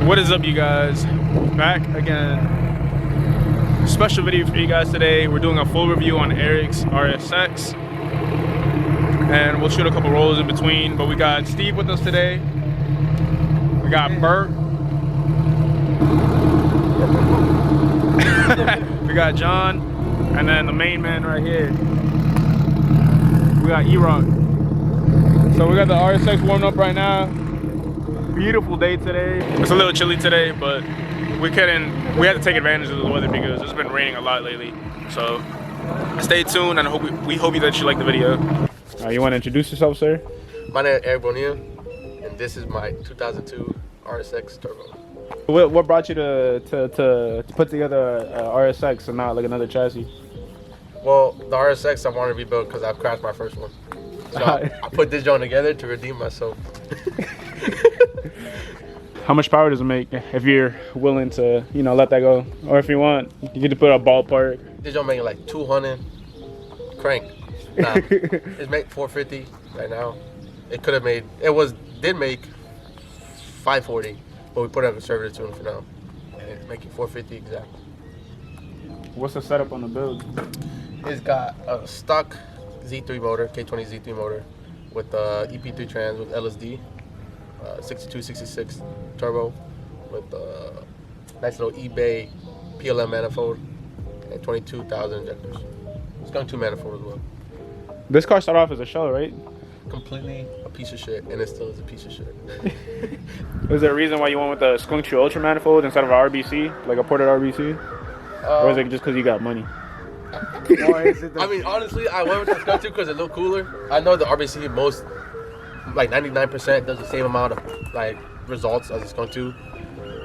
What is up, you guys? Back again. Special video for you guys today. We're doing a full review on Erocks RSX, and we'll shoot a couple rolls in between. But we got Steve with us today. We got Bert. We got John, and then the main man right here. We got Erocks. So we got the RSX warmed up right now. Beautiful day today. It's a little chilly today, but we had to take advantage of the weather because it's been raining a lot lately. So stay tuned, and we hope that you like the video. You want to introduce yourself, sir? My name is Eric Bonilla, and this is my 2002 RSX Turbo. What brought you to put together a RSX and not like another chassis? Well, the RSX I wanted to rebuild because I crashed my first one. So I put this joint together to redeem myself. How much power does it make if you're willing to, let that go? Or if you want, you get to put a ballpark. This joint making like 200 crank. Nah, it's made 450 right now. It could have made, did make 540, but we put it on conservative tuning for now. And it's making 450 exactly. What's the setup on the build? It's got a stock Z3 motor, K20 Z3 motor, with EP3 trans with LSD. 6266 turbo with nice little eBay PLM manifold and 22,000 injectors. It's got 2 manifold as well. This car started off as a shell, right? Completely a piece of shit, and it still is a piece of shit. Is there a reason why you went with the Skunk Tree Ultra manifold instead of an RBC, like a ported RBC? Or is it just because you got money? I mean, honestly, I went with the Skunk Tree because it looked cooler. I know the RBC most, like 99%, does the same amount of like results as the Skunk 2,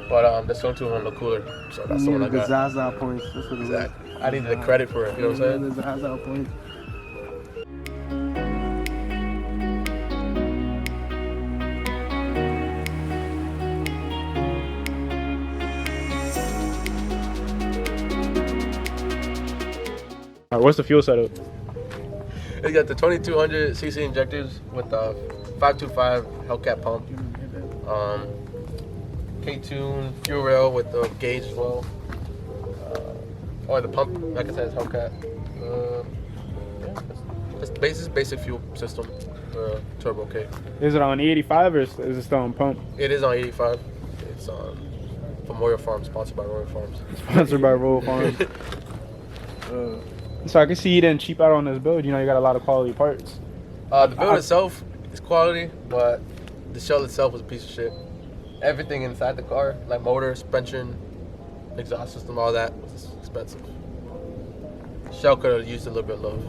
but the Skunk 2 one look cooler, so that's the one I got. The Zaza points. That's what it exactly. I needed the credit for it. You know what I'm saying? The Zaza points. All right, what's the fuel setup? It's got the 2200cc injectors with the 525 Hellcat pump. K-tune fuel rail with the gauge as well. Or the pump, like I said, is Hellcat. Yeah, it's basic fuel system for Turbo K. Is it on E85 or is it still on pump? It is on 85. It's on from Royal Farms, sponsored by Royal Farms. Sponsored by Royal Farms. So I can see you didn't cheap out on this build. You got a lot of quality parts. The build itself is quality, but the shell itself was a piece of shit. Everything inside the car, like motor, suspension, exhaust system, all that was expensive. Shell could have used a little bit of love.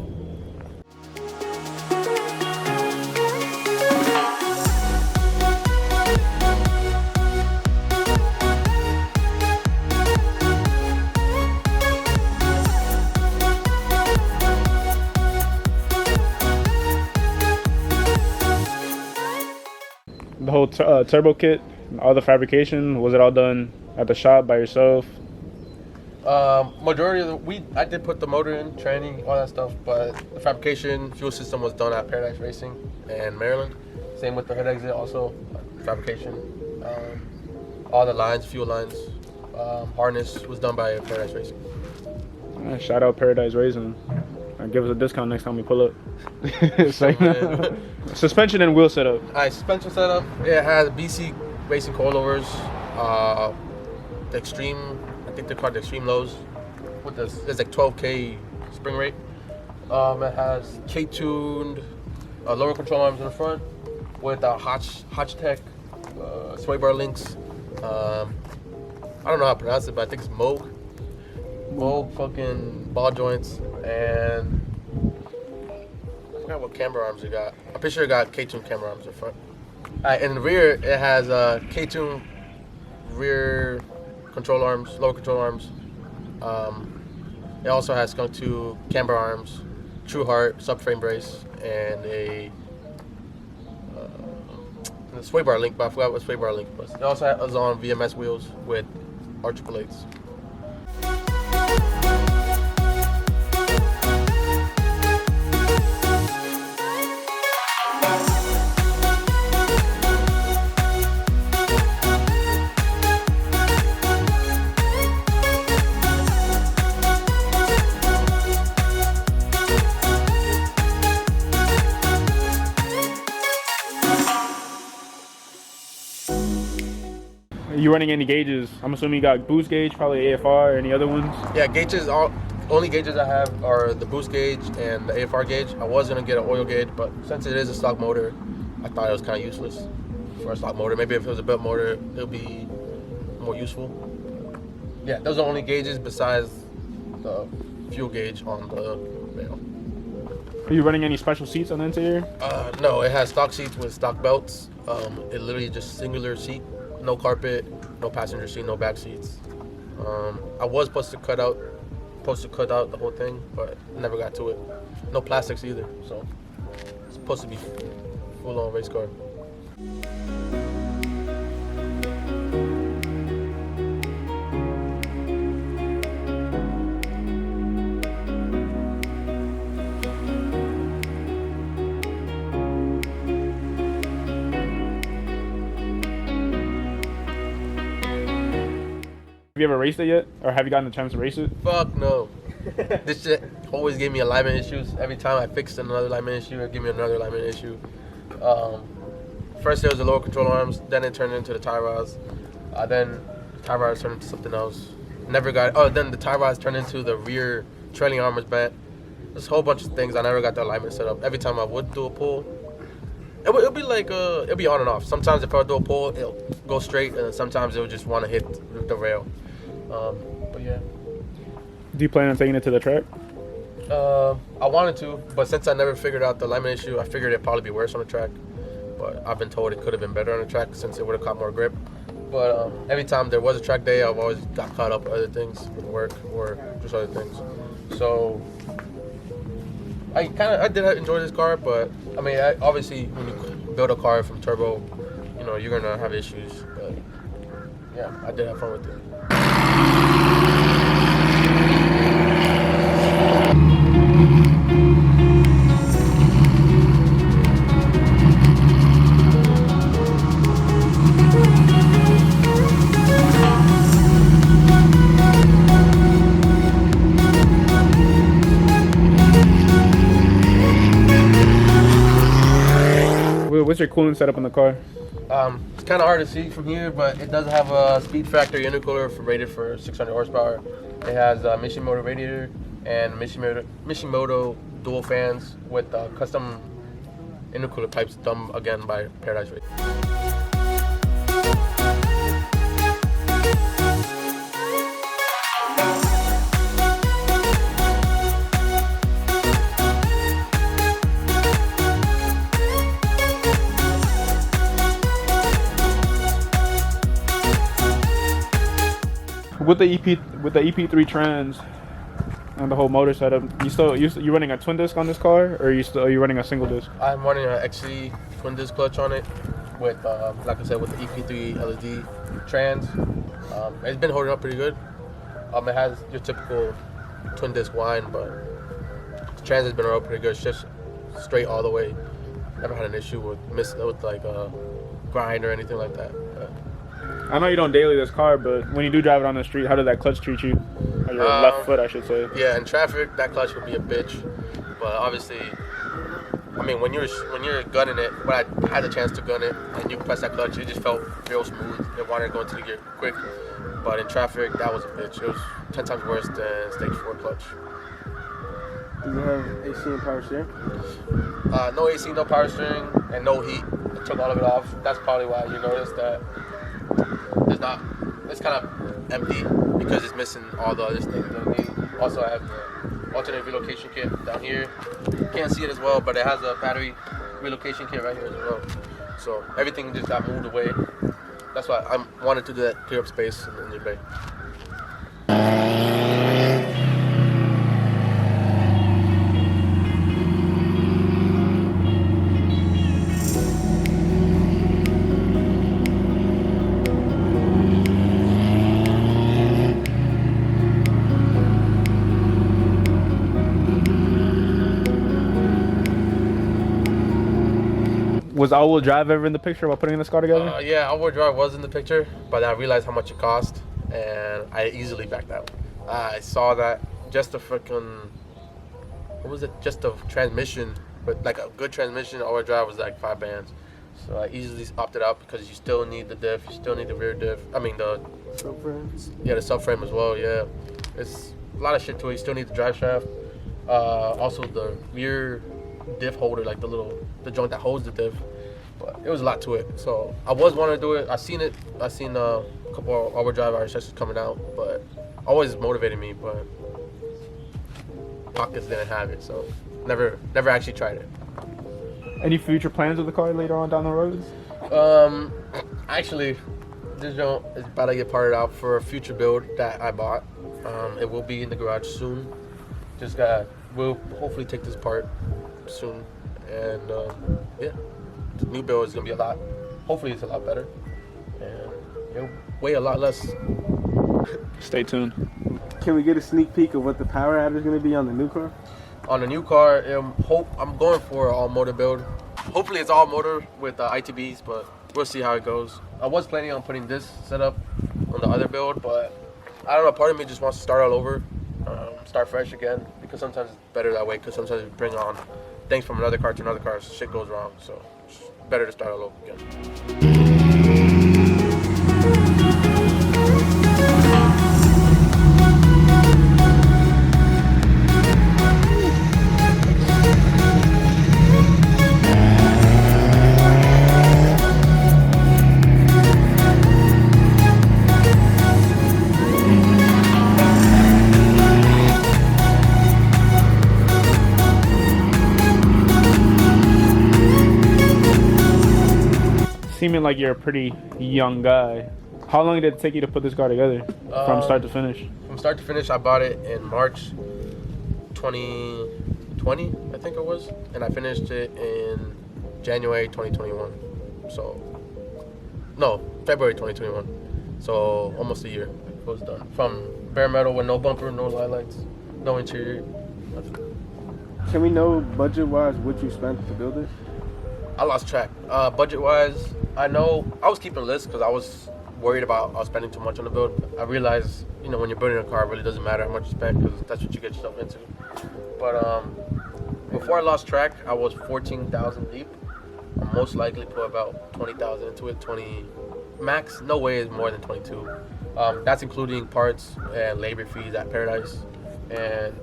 The whole turbo kit, all the fabrication, was it all done at the shop by yourself? Majority of I did put the motor in, training, all that stuff, but the fabrication, fuel system was done at Paradise Racing in Maryland. Same with the head exit, also fabrication. All the lines, fuel lines, harness was done by Paradise Racing. Shout out Paradise Racing. Give us a discount next time we pull up. Suspension and wheel setup. Alright, suspension setup. It has BC Racing coilovers, the extreme, I think they're called the extreme lows. With this, there's like 12K spring rate. It has K-tuned lower control arms in the front with Hotch-Tech sway bar links. I don't know how to pronounce it, but I think it's Moog fucking ball joints, and I forgot what camber arms it got. I'm pretty sure it got K-tune camber arms in front. In the rear, it has K-tune rear control arms, lower control arms. It also has Skunk 2 camber arms, True Heart subframe brace, and a sway bar link, but I forgot what sway bar link was. It also has on VMS wheels with arch plates. Are you running any gauges? I'm assuming you got boost gauge, probably AFR, any other ones? Yeah, gauges. Only gauges I have are the boost gauge and the AFR gauge. I was gonna get an oil gauge, but since it is a stock motor, I thought it was kind of useless for a stock motor. Maybe if it was a built motor, it would be more useful. Yeah, those are the only gauges besides the fuel gauge on the rail. Are you running any special seats on the interior? No, it has stock seats with stock belts. It literally just singular seat, no carpet, no passenger seat, no back seats. I was supposed to cut out the whole thing, but never got to it. No plastics either, so it's supposed to be full-on race car. Have you ever raced it yet? Or have you gotten the chance to race it? Fuck no. This shit always gave me alignment issues. Every time I fixed another alignment issue, it gave me another alignment issue. First it was the lower control arms, then it turned into the tie rods. Then the tie rods turned into something else. Then the tie rods turned into the rear trailing arm was bent. There's a whole bunch of things. I never got the alignment set up. Every time I would do a pull, it'll be like it'll be on and off. Sometimes if I do a pull, it'll go straight, and then sometimes it'll just want to hit the rail. But yeah. Do you plan on taking it to the track? I wanted to, but since I never figured out the alignment issue, I figured it'd probably be worse on the track. But I've been told it could have been better on the track since it would have caught more grip. But every time there was a track day, I've always got caught up with other things, with work or just other things. So I did enjoy this car, but I mean, obviously when you build a car from turbo, you know you're gonna have issues. But yeah, I did have fun with it. What's your coolant setup in the car? It's kind of hard to see from here, but it does have a speed factory intercooler rated for 600 horsepower. It has a Mishimoto radiator and Mishimoto dual fans with custom intercooler pipes done again by Paradise Racing. With the EP3 trans and the whole motor setup, you running a twin disc on this car, or are you running a single disc? I'm running an XC twin disc clutch on it with, like I said, with the EP3 LED trans. It's been holding up pretty good. It has your typical twin disc whine, but the trans has been holding up pretty good. It's just straight all the way. Never had an issue with like grind or anything like that. I know you don't daily this car, but when you do drive it on the street, how did that clutch treat you? Or your left foot, I should say. Yeah, in traffic, that clutch would be a bitch. But obviously, I mean, when you're gunning it, when I had the chance to gun it, and you press that clutch, it just felt real smooth. It wanted to go into the gear quick. But in traffic, that was a bitch. It was 10 times worse than stage 4 clutch. Do you have AC and power steering? No AC, no power steering, and no heat. I took all of it off. That's probably why you noticed that it's kind of empty because it's missing all the other things that I need. Also, I have the alternate relocation kit down here. You can't see it as well, but it has a battery relocation kit right here as well. So everything just got moved away. That's why I wanted to do that, clear up space in the engine bay. Was all-wheel drive ever in the picture while putting this car together? Yeah, all-wheel drive was in the picture, but I realized how much it cost, and I easily backed out. I saw that just the freaking, what was it? Just the transmission, but like a good transmission, all-wheel drive was like $5 bands. So I easily opted out because you still need the diff, you still need the rear diff. I mean the Subframe. yeah, the subframe as well. Yeah, it's a lot of shit to it. You still need the drive shaft. Also the rear diff holder, like the joint that holds the diff. But it was a lot to it. So I was wanting to do it. I seen a couple of all-wheel drive RSXs coming out, but always motivated me. But pockets didn't have it, so never actually tried it. Any future plans with the car later on down the road? Actually, this joint is about to get parted out for a future build that I bought. It will be in the garage soon. We'll hopefully take this part soon, and yeah, the new build is gonna be hopefully it's a lot better, and it'll weigh a lot less. Stay tuned. Can we get a sneak peek of what the power add is going to be on the new car? On the new car, I'm going for an all motor build. Hopefully it's all motor with ITBs, but we'll see how it goes. I was planning on putting this setup on the other build, but I don't know, part of me just wants to start all over, start fresh again, because sometimes it's better that way, because sometimes you bring on things from another car to another car, so shit goes wrong, so it's better to start all over again. Seeming like you're a pretty young guy. How long did it take you to put this car together from start to finish? From start to finish, I bought it in March 2020, I think it was, and I finished it in January 2021. So, no, February 2021. So almost a year it was done. From bare metal with no bumper, no lights, no interior. Nothing. Can we know budget-wise what you spent to build it? I lost track. Budget-wise, I know I was keeping a list because I was worried about spending too much on the build. I realized, when you're building a car, it really doesn't matter how much you spend because that's what you get yourself into. But before I lost track, I was 14,000 deep. I'll most likely put about 20,000 into it. 20 max. No way is more than 22. That's including parts and labor fees at Paradise. And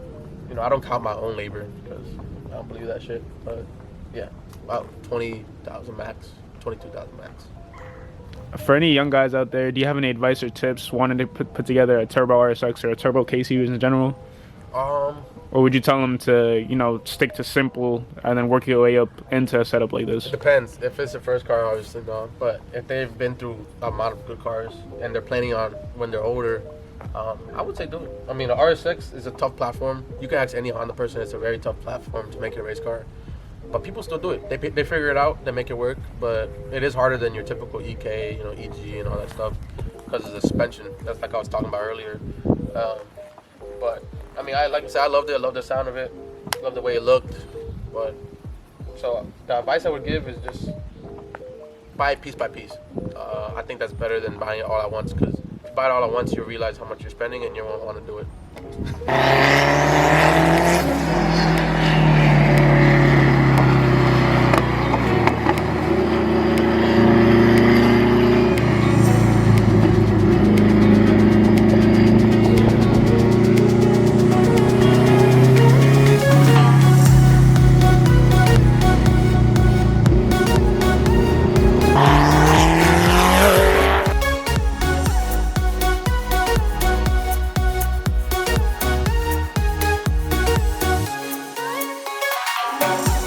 I don't count my own labor because I don't believe that shit. But yeah, about 20,000 max, 22,000 max. For any young guys out there, do you have any advice or tips wanting to put together a turbo RSX or a turbo K series in general? Or would you tell them to, stick to simple and then work your way up into a setup like this? It depends. If it's their first car, obviously no. But if they've been through a lot of good cars and they're planning on when they're older, I would say do it. I mean, the RSX is a tough platform. You can ask any Honda person, it's a very tough platform to make it a race car. But people still do it. They figure it out. They make it work. But it is harder than your typical EK, EG and all that stuff because of the suspension. That's like I was talking about earlier. But I mean, like I said, I loved it. I loved the sound of it. Loved the way it looked. But so the advice I would give is just buy it piece by piece. I think that's better than buying it all at once because if you buy it all at once, you'll realize how much you're spending and you won't want to do it.